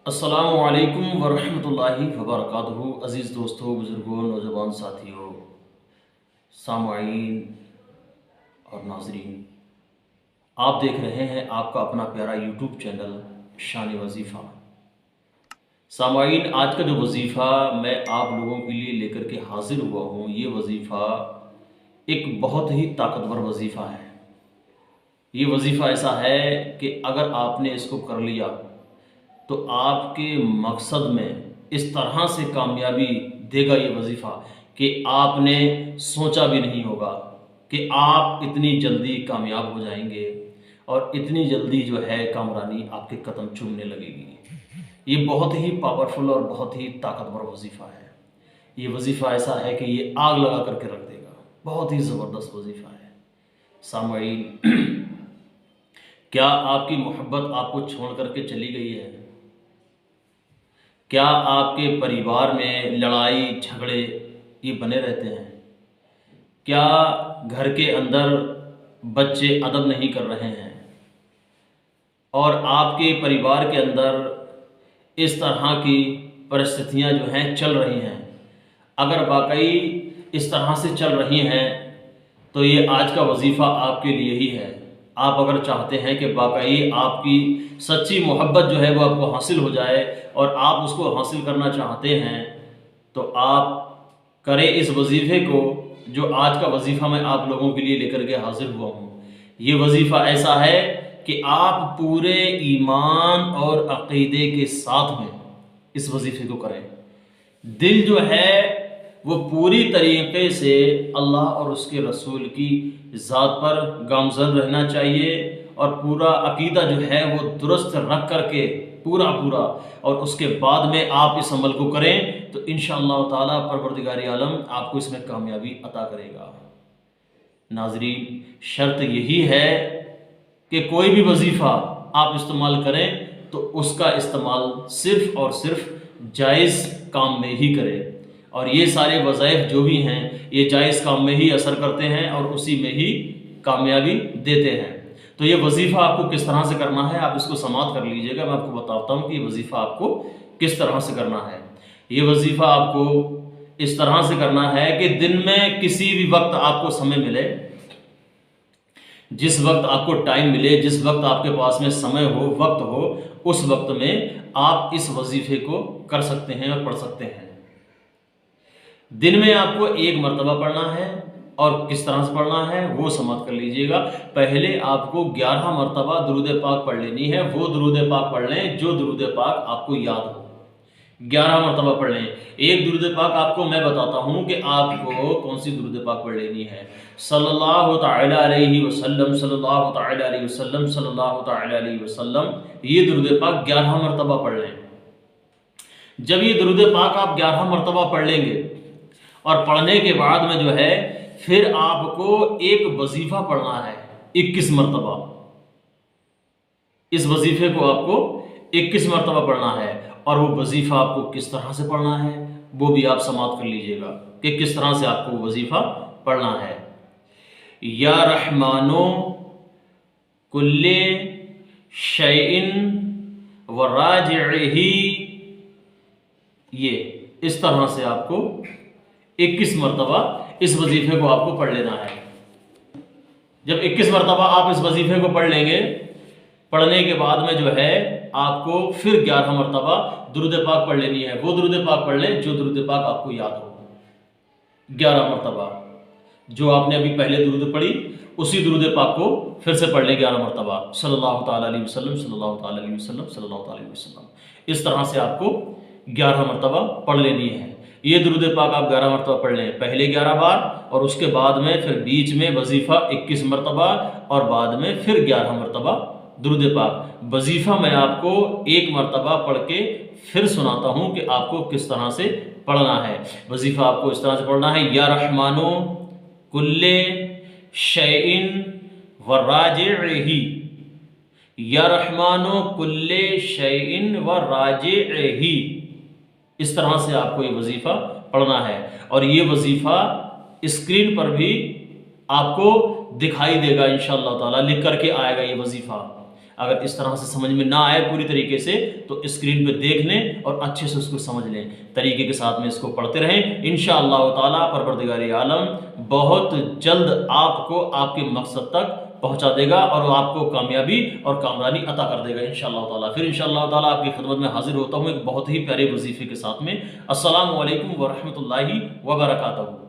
السلام علیکم ورحمۃ اللہ وبرکاتہ۔ عزیز دوستوں، بزرگوں، نوجوان ساتھیوں، سامعین اور ناظرین، آپ دیکھ رہے ہیں آپ کا اپنا پیارا یوٹیوب چینل شان وظیفہ۔ سامعین، آج کا جو وظیفہ میں آپ لوگوں کے لیے لے کر کے حاضر ہوا ہوں، یہ وظیفہ ایک بہت ہی طاقتور وظیفہ ہے۔ یہ وظیفہ ایسا ہے کہ اگر آپ نے اس کو کر لیا تو آپ کے مقصد میں اس طرح سے کامیابی دے گا یہ وظیفہ کہ آپ نے سوچا بھی نہیں ہوگا کہ آپ اتنی جلدی کامیاب ہو جائیں گے اور اتنی جلدی جو ہے کامرانی آپ کے قدم چومنے لگے گی۔ یہ بہت ہی پاورفل اور بہت ہی طاقتور وظیفہ ہے۔ یہ وظیفہ ایسا ہے کہ یہ آگ لگا کر کے رکھ دے گا۔ بہت ہی زبردست وظیفہ ہے۔ سامعین، کیا آپ کی محبت آپ کو چھوڑ کر کے چلی گئی ہے؟ کیا آپ کے پریوار میں لڑائی جھگڑے یہ بنے رہتے ہیں؟ کیا گھر کے اندر بچے ادب نہیں کر رہے ہیں اور آپ کے پریوار کے اندر اس طرح کی پرستتیاں جو ہیں چل رہی ہیں؟ اگر واقعی اس طرح سے چل رہی ہیں تو یہ آج کا وظیفہ آپ کے لیے ہی ہے۔ آپ اگر چاہتے ہیں کہ واقعی آپ کی سچی محبت جو ہے وہ آپ کو حاصل ہو جائے اور آپ اس کو حاصل کرنا چاہتے ہیں تو آپ کریں اس وظیفے کو جو آج کا وظیفہ میں آپ لوگوں کے لیے لے کر کے حاضر ہوا ہوں۔ یہ وظیفہ ایسا ہے کہ آپ پورے ایمان اور عقیدے کے ساتھ میں اس وظیفے کو کریں۔ دل جو ہے وہ پوری طریقے سے اللہ اور اس کے رسول کی ذات پر گامزن رہنا چاہیے اور پورا عقیدہ جو ہے وہ درست رکھ کر کے پورا اور اس کے بعد میں آپ اس عمل کو کریں تو انشاءاللہ تعالیٰ پروردگار عالم آپ کو اس میں کامیابی عطا کرے گا۔ ناظرین، شرط یہی ہے کہ کوئی بھی وظیفہ آپ استعمال کریں تو اس کا استعمال صرف اور صرف جائز کام میں ہی کریں، اور یہ سارے وظائف جو بھی ہیں یہ جائز کام میں ہی اثر کرتے ہیں اور اسی میں ہی کامیابی دیتے ہیں۔ تو یہ وظیفہ آپ کو کس طرح سے کرنا ہے، آپ اس کو سماعت کر لیجئے گا۔ میں آپ کو بتاتا ہوں کہ یہ وظیفہ آپ کو کس طرح سے کرنا ہے۔ یہ وظیفہ آپ کو اس طرح سے کرنا ہے کہ دن میں کسی بھی وقت آپ کو سمے ملے، جس وقت آپ کو ٹائم ملے، جس وقت آپ کے پاس میں سمے ہو، وقت ہو، اس وقت میں آپ اس وظیفے کو کر سکتے ہیں اور پڑھ سکتے ہیں۔ دن میں آپ کو ایک مرتبہ پڑھنا ہے، اور کس طرح سے پڑھنا ہے وہ سماعت کر لیجئے گا۔ پہلے آپ کو 11 مرتبہ درود پاک پڑھ لینی ہے۔ وہ درود پاک پڑھ لیں جو درود پاک آپ کو یاد ہو، 11 مرتبہ پڑھ لیں۔ ایک درود پاک آپ کو میں بتاتا ہوں کہ آپ کو کون سی درود پاک پڑھ لینی ہے۔ صلی اللہ تعالی علیہ وسلم، صلی اللہ تعالی علیہ وسلم، صلی اللہ تعالی علیہ وسلم، یہ درود پاک 11 مرتبہ پڑھ لیں۔ جب یہ درود پاک آپ 11 مرتبہ پڑھ لیں گے اور پڑھنے کے بعد میں جو ہے پھر آپ کو ایک وظیفہ پڑھنا ہے 21 مرتبہ۔ اس وظیفے کو آپ کو 21 مرتبہ پڑھنا ہے، اور وہ وظیفہ آپ کو کس طرح سے پڑھنا ہے وہ بھی آپ سماعت کر لیجئے گا کہ کس طرح سے آپ کو وظیفہ پڑھنا ہے۔ یا رحمانو کل شیء و راجعہ، یہ اس طرح سے آپ کو 21 مرتبہ اس وظیفے کو آپ کو پڑھ لینا ہے۔ جب 21 مرتبہ آپ اس وظیفے کو پڑھ لیں گے، پڑھنے کے بعد میں جو ہے آپ کو پھر 11 مرتبہ درود پاک پڑھ لینی ہے۔ وہ درود پاک پڑھ لیں جو درود پاک آپ کو یاد ہو، 11 مرتبہ جو آپ نے ابھی پہلے درود پڑھی اسی درود پاک کو پھر سے پڑھ لیں 11 مرتبہ، صلی اللہ تعالی علیہ وسلم، صلی اللہ تعالی علیہ وسلم، صلی اللہ تعالی علیہ وسلم۔ اس طرح سے آپ کو 11 مرتبہ پڑھ لینی ہے۔ یہ درود پاک آپ 11 مرتبہ پڑھ لیں، پہلے 11 بار اور اس کے بعد میں پھر بیچ میں وظیفہ 21 مرتبہ اور بعد میں پھر 11 مرتبہ درود پاک۔ وظیفہ میں آپ کو ایک مرتبہ پڑھ کے پھر سناتا ہوں کہ آپ کو کس طرح سے پڑھنا ہے۔ وظیفہ آپ کو اس طرح سے پڑھنا ہے، یا رحمانو کل شیء و راجعہ، یا رحمانو کل شیء و راجعہ، اس طرح سے آپ کو یہ وظیفہ پڑھنا ہے۔ اور یہ وظیفہ اسکرین پر بھی آپ کو دکھائی دے گا انشاءاللہ تعالی، لکھ کر کے آئے گا یہ وظیفہ۔ اگر اس طرح سے سمجھ میں نہ آئے پوری طریقے سے تو اسکرین پہ دیکھ لیں اور اچھے سے اس کو سمجھ لیں، طریقے کے ساتھ میں اس کو پڑھتے رہیں، انشاءاللہ تعالیٰ پروردگار عالم بہت جلد آپ کو آپ کے مقصد تک پہنچا دے گا اور وہ آپ کو کامیابی اور کامرانی عطا کر دے گا انشاءاللہ تعالیٰ۔ پھر انشاءاللہ تعالیٰ آپ کی خدمت میں حاضر ہوتا ہوں ایک بہت ہی پیارے وظیفے کے ساتھ میں۔ السلام علیکم ورحمۃ اللہ وبرکاتہ۔